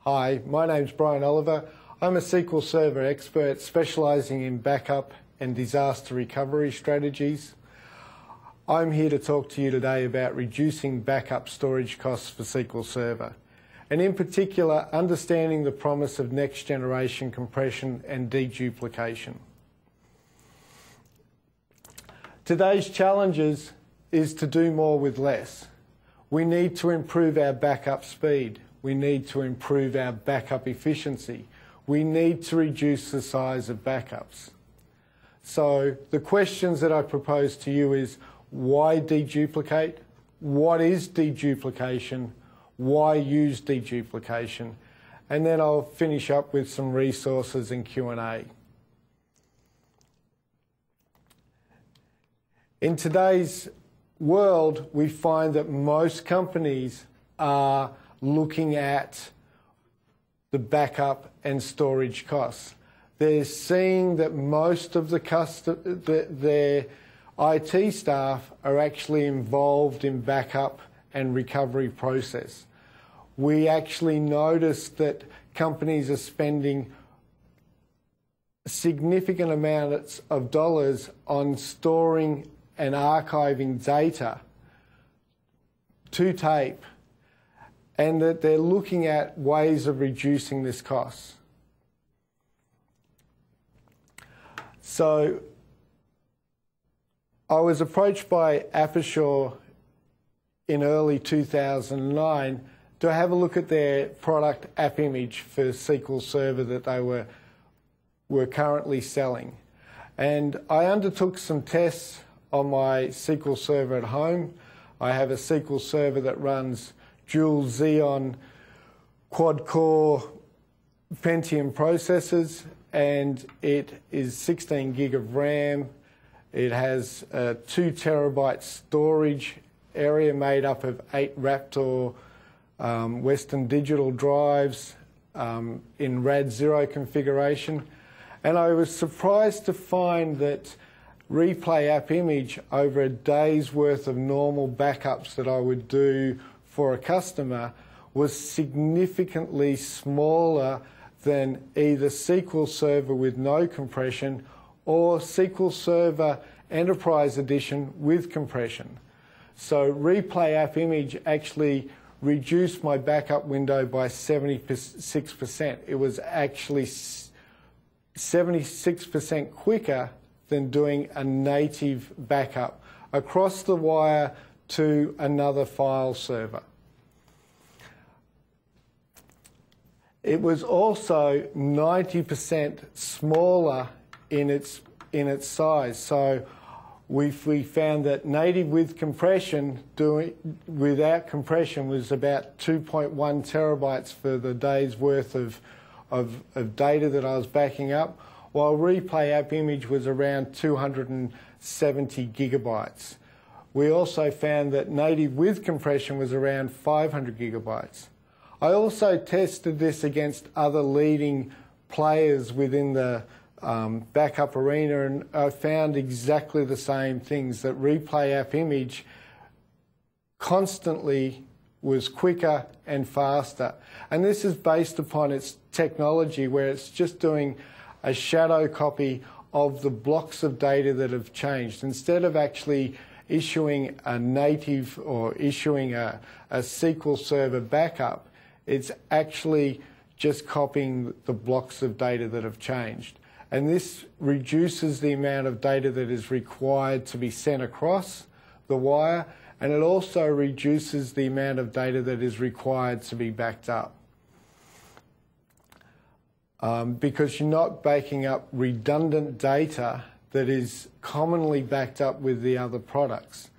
Hi, my name's Bryan Oliver. I'm a SQL Server expert specialising in backup and disaster recovery strategies. I'm here to talk to you today about reducing backup storage costs for SQL Server, and in particular, understanding the promise of next generation compression and deduplication. Today's challenges is to do more with less. We need to improve our backup speed. We need to improve our backup efficiency. We need to reduce the size of backups. So the questions that I propose to you is, why deduplicate? What is deduplication? Why use deduplication? And then I'll finish up with some resources and Q&A. In today's world, we find that most companies are looking at the backup and storage costs. They're seeing that most of their IT staff are actually involved in backup and recovery process. We actually notice that companies are spending significant amounts of dollars on storing and archiving data to tape, and that they're looking at ways of reducing this cost. So I was approached by Apashore in early 2009 to have a look at their product app image for SQL Server that they were currently selling. And I undertook some tests on my SQL Server at home. I have a SQL Server that runs dual Xeon quad-core Pentium processors, and it is 16 gig of RAM. It has a 2 terabyte storage area made up of 8 Raptor Western Digital drives in RAD 0 configuration. And I was surprised to find that Replay App Image, over a day's worth of normal backups that I would do for a customer, was significantly smaller than either SQL Server with no compression or SQL Server Enterprise Edition with compression. So Replay App Image actually reduced my backup window by 76%. It was actually 76% quicker than doing a native backup across the wire to another file server. It was also 90% smaller in its size. So we found that native with compression, doing without compression, was about 2.1 terabytes for the day's worth of data that I was backing up, while Replay App Image was around 270 gigabytes. We also found that native with compression was around 500 gigabytes. I also tested this against other leading players within the backup arena, and I found exactly the same things, that Replay App Image constantly was quicker and faster. And this is based upon its technology, where it's just doing a shadow copy of the blocks of data that have changed. Instead of actually issuing a native or issuing a SQL Server backup, it's actually just copying the blocks of data that have changed. And this reduces the amount of data that is required to be sent across the wire, and it also reduces the amount of data that is required to be backed up. Because you're not backing up redundant data that is commonly backed up with the other products.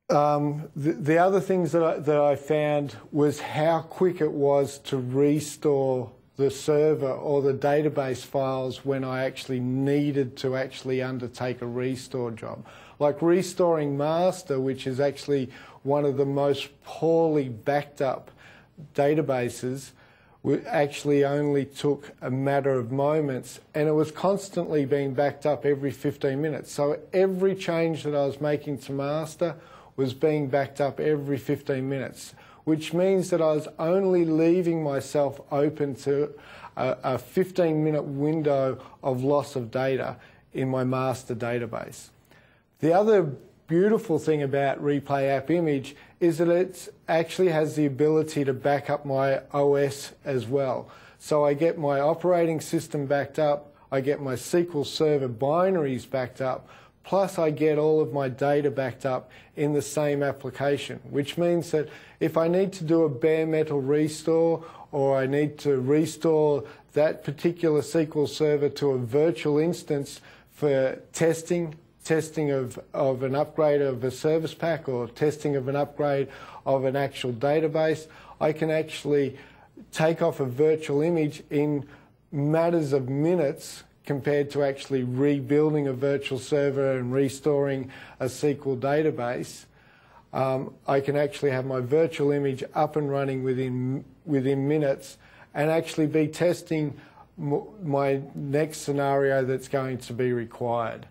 The other things that I found was how quick it was to restore the server or the database files when I actually needed to actually undertake a restore job. Like restoring master, which is actually one of the most poorly backed up databases, actually only took a matter of moments, and it was constantly being backed up every 15 minutes. So every change that I was making to master was being backed up every 15 minutes, which means that I was only leaving myself open to a 15-minute window of loss of data in my master database. The other beautiful thing about Replay App Image is that it actually has the ability to back up my OS as well. So I get my operating system backed up, I get my SQL Server binaries backed up, plus I get all of my data backed up in the same application, which means that if I need to do a bare metal restore, or I need to restore that particular SQL Server to a virtual instance for testing of an upgrade of a service pack or testing of an upgrade of an actual database, I can actually take off a virtual image in matters of minutes compared to actually rebuilding a virtual server and restoring a SQL database. I can actually have my virtual image up and running within minutes and actually be testing my next scenario that's going to be required.